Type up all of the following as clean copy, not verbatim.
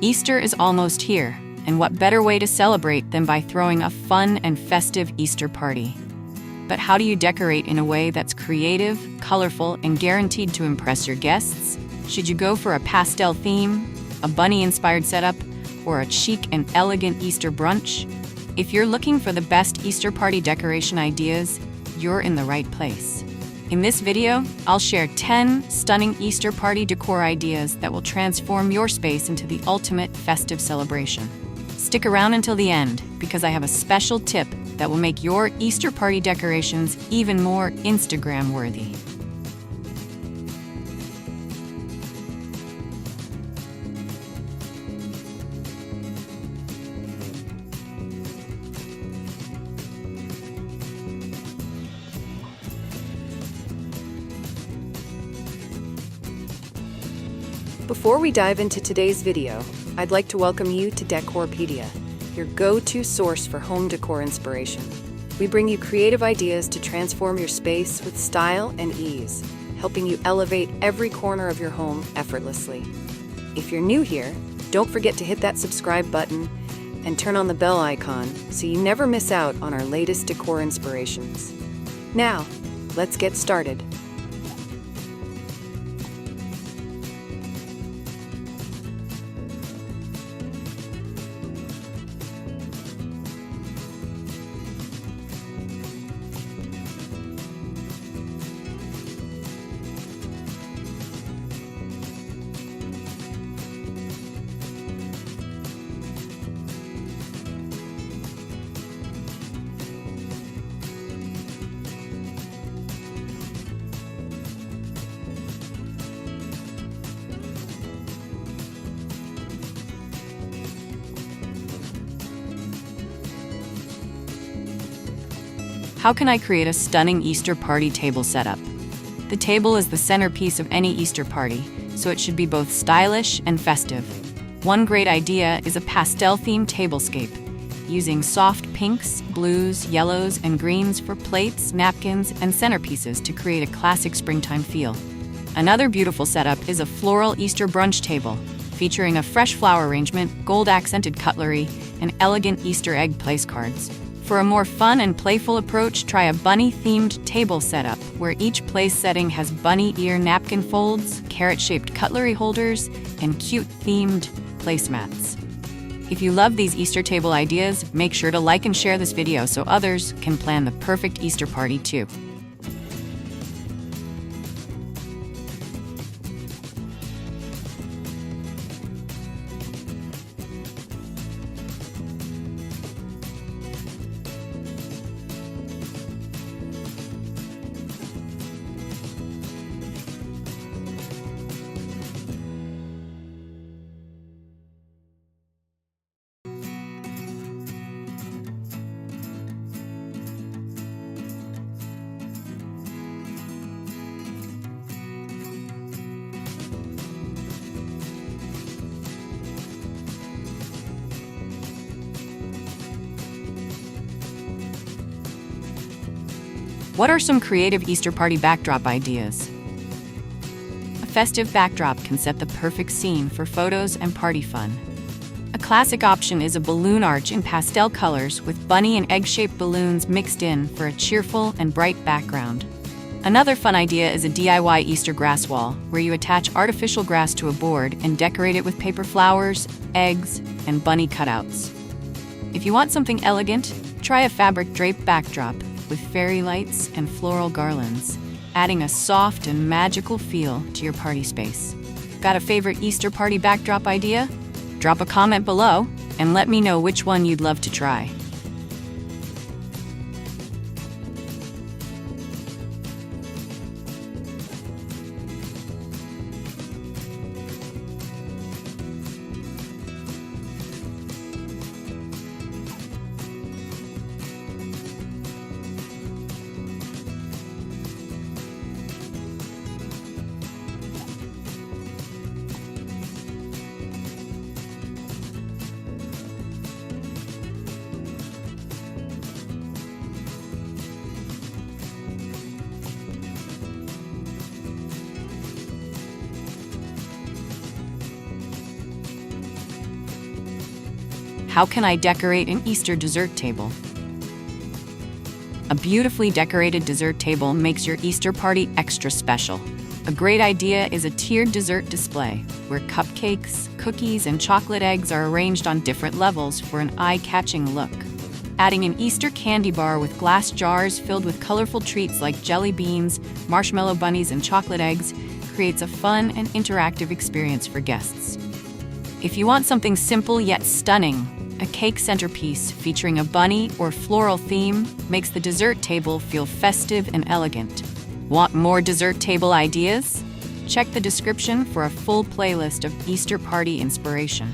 Easter is almost here, and what better way to celebrate than by throwing a fun and festive Easter party? But how do you decorate in a way that's creative, colorful, and guaranteed to impress your guests? Should you go for a pastel theme, a bunny-inspired setup, or a chic and elegant Easter brunch? If you're looking for the best Easter party decoration ideas, you're in the right place. In this video, I'll share 10 stunning Easter party decor ideas that will transform your space into the ultimate festive celebration. Stick around until the end, because I have a special tip that will make your Easter party decorations even more Instagram-worthy. Before we dive into today's video, I'd like to welcome you to Decorpediya, your go-to source for home decor inspiration. We bring you creative ideas to transform your space with style and ease, helping you elevate every corner of your home effortlessly. If you're new here, don't forget to hit that subscribe button and turn on the bell icon so you never miss out on our latest decor inspirations. Now, let's get started. How can I create a stunning Easter party table setup? The table is the centerpiece of any Easter party, so it should be both stylish and festive. One great idea is a pastel-themed tablescape, using soft pinks, blues, yellows, and greens for plates, napkins, and centerpieces to create a classic springtime feel. Another beautiful setup is a floral Easter brunch table, featuring a fresh flower arrangement, gold-accented cutlery, and elegant Easter egg place cards. For a more fun and playful approach, try a bunny-themed table setup, where each place setting has bunny ear napkin folds, carrot-shaped cutlery holders, and cute-themed placemats. If you love these Easter table ideas, make sure to like and share this video so others can plan the perfect Easter party too. What are some creative Easter party backdrop ideas? A festive backdrop can set the perfect scene for photos and party fun. A classic option is a balloon arch in pastel colors with bunny and egg-shaped balloons mixed in for a cheerful and bright background. Another fun idea is a DIY Easter grass wall, where you attach artificial grass to a board and decorate it with paper flowers, eggs, and bunny cutouts. If you want something elegant, try a fabric drape backdrop with fairy lights and floral garlands, adding a soft and magical feel to your party space. Got a favorite Easter party backdrop idea? Drop a comment below and let me know which one you'd love to try. How can I decorate an Easter dessert table? A beautifully decorated dessert table makes your Easter party extra special. A great idea is a tiered dessert display, where cupcakes, cookies, and chocolate eggs are arranged on different levels for an eye-catching look. Adding an Easter candy bar with glass jars filled with colorful treats like jelly beans, marshmallow bunnies, and chocolate eggs creates a fun and interactive experience for guests. If you want something simple yet stunning, a cake centerpiece featuring a bunny or floral theme makes the dessert table feel festive and elegant. Want more dessert table ideas? Check the description for a full playlist of Easter party inspiration.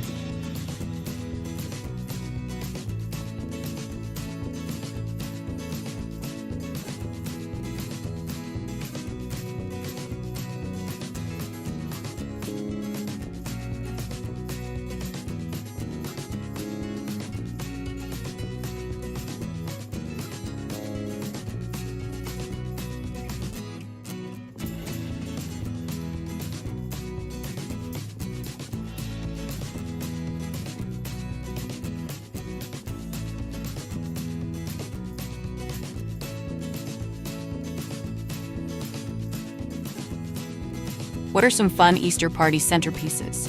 What are some fun Easter party centerpieces?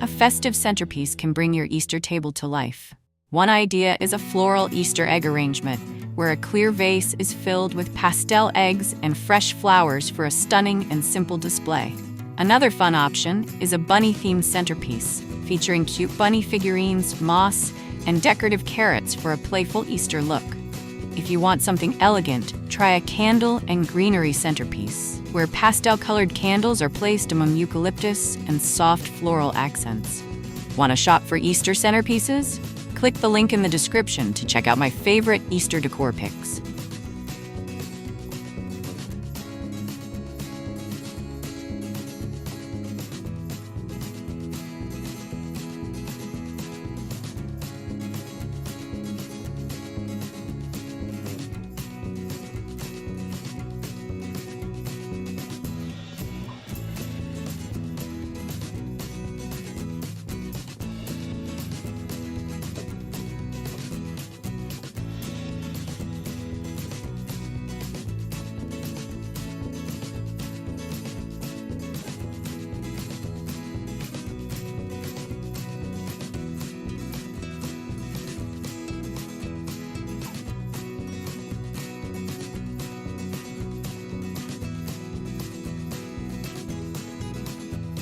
A festive centerpiece can bring your Easter table to life. One idea is a floral Easter egg arrangement, where a clear vase is filled with pastel eggs and fresh flowers for a stunning and simple display. Another fun option is a bunny-themed centerpiece, featuring cute bunny figurines, moss, and decorative carrots for a playful Easter look. If you want something elegant, try a candle and greenery centerpiece, where pastel-colored candles are placed among eucalyptus and soft floral accents. Want to shop for Easter centerpieces? Click the link in the description to check out my favorite Easter decor picks.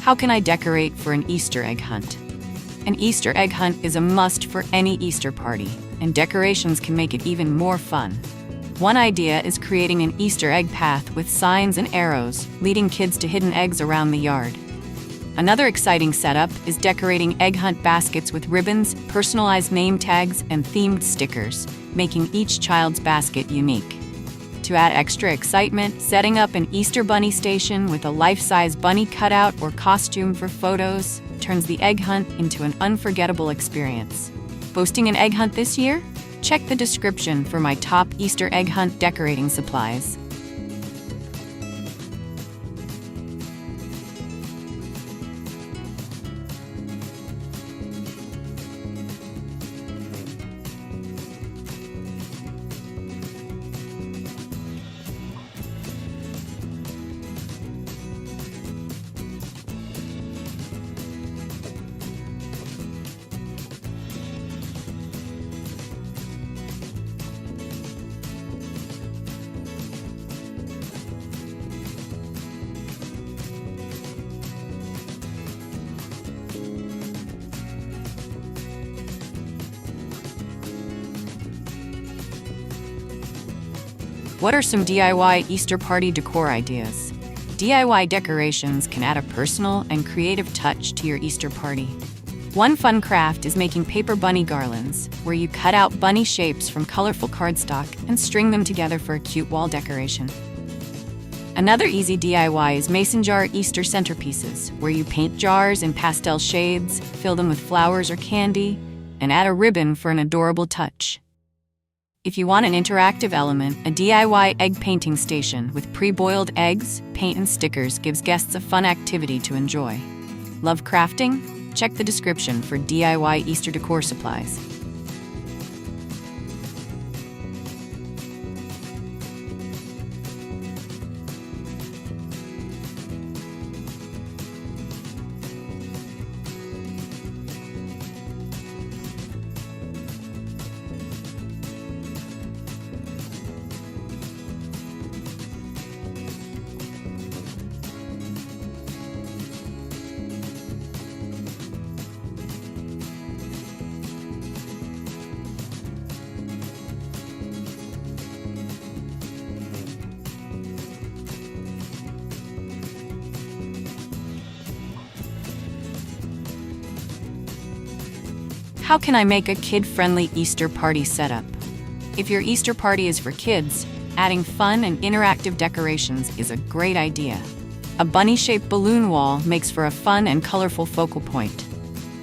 How can I decorate for an Easter egg hunt? An Easter egg hunt is a must for any Easter party, and decorations can make it even more fun. One idea is creating an Easter egg path with signs and arrows, leading kids to hidden eggs around the yard. Another exciting setup is decorating egg hunt baskets with ribbons, personalized name tags, and themed stickers, making each child's basket unique. To add extra excitement, setting up an Easter bunny station with a life-size bunny cutout or costume for photos turns the egg hunt into an unforgettable experience. Hosting an egg hunt this year? Check the description for my top Easter egg hunt decorating supplies. What are some DIY Easter party decor ideas? DIY decorations can add a personal and creative touch to your Easter party. One fun craft is making paper bunny garlands, where you cut out bunny shapes from colorful cardstock and string them together for a cute wall decoration. Another easy DIY is mason jar Easter centerpieces, where you paint jars in pastel shades, fill them with flowers or candy, and add a ribbon for an adorable touch. If you want an interactive element, a DIY egg painting station with pre-boiled eggs, paint, and stickers gives guests a fun activity to enjoy. Love crafting? Check the description for DIY Easter decor supplies. How can I make a kid-friendly Easter party setup? If your Easter party is for kids, adding fun and interactive decorations is a great idea. A bunny-shaped balloon wall makes for a fun and colorful focal point.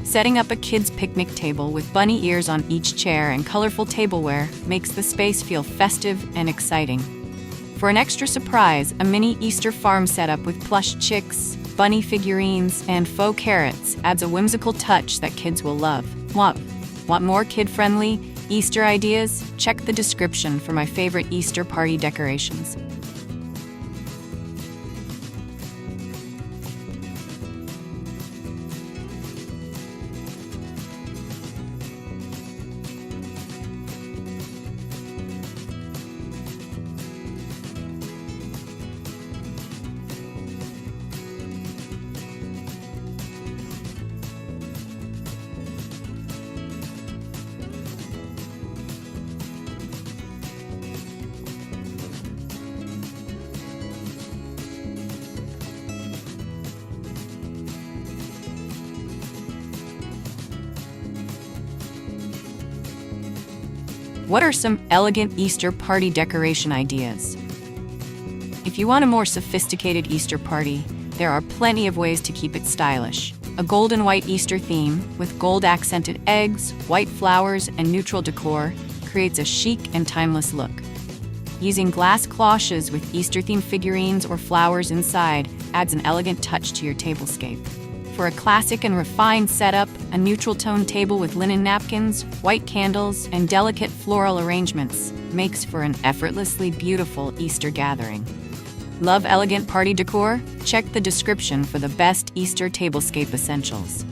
Setting up a kid's picnic table with bunny ears on each chair and colorful tableware makes the space feel festive and exciting. For an extra surprise, a mini Easter farm setup with plush chicks, bunny figurines, and faux carrots adds a whimsical touch that kids will love. Want more kid-friendly Easter ideas? Check the description for my favorite Easter party decorations. What are some elegant Easter party decoration ideas? If you want a more sophisticated Easter party, there are plenty of ways to keep it stylish. A gold and white Easter theme with gold-accented eggs, white flowers, and neutral decor creates a chic and timeless look. Using glass cloches with Easter-themed figurines or flowers inside adds an elegant touch to your tablescape. For a classic and refined setup, a neutral-toned table with linen napkins, white candles, and delicate floral arrangements makes for an effortlessly beautiful Easter gathering. Love elegant party decor? Check the description for the best Easter tablescape essentials.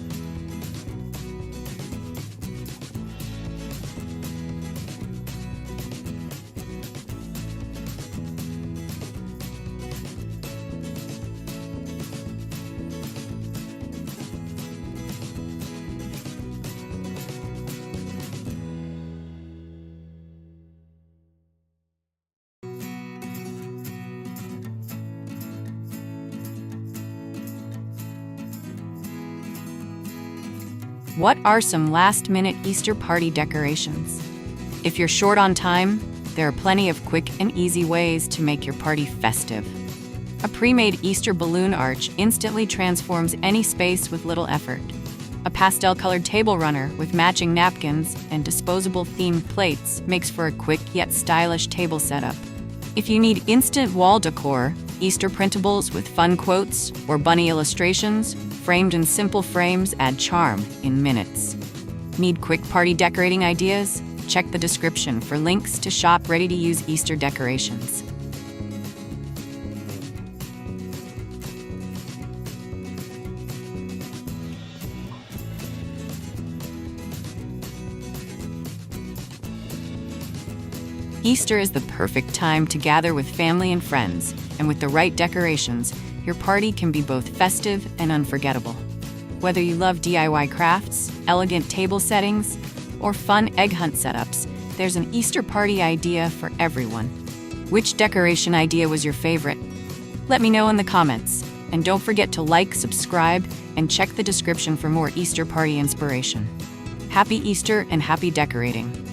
What are some last-minute Easter party decorations? If you're short on time, there are plenty of quick and easy ways to make your party festive. A pre-made Easter balloon arch instantly transforms any space with little effort. A pastel-colored table runner with matching napkins and disposable themed plates makes for a quick yet stylish table setup. If you need instant wall decor, Easter printables with fun quotes or bunny illustrations, framed in simple frames, add charm in minutes. Need quick party decorating ideas? Check the description for links to shop ready-to-use Easter decorations. Easter is the perfect time to gather with family and friends, and with the right decorations, your party can be both festive and unforgettable. Whether you love DIY crafts, elegant table settings, or fun egg hunt setups, there's an Easter party idea for everyone. Which decoration idea was your favorite? Let me know in the comments. And don't forget to like, subscribe, and check the description for more Easter party inspiration. Happy Easter and happy decorating!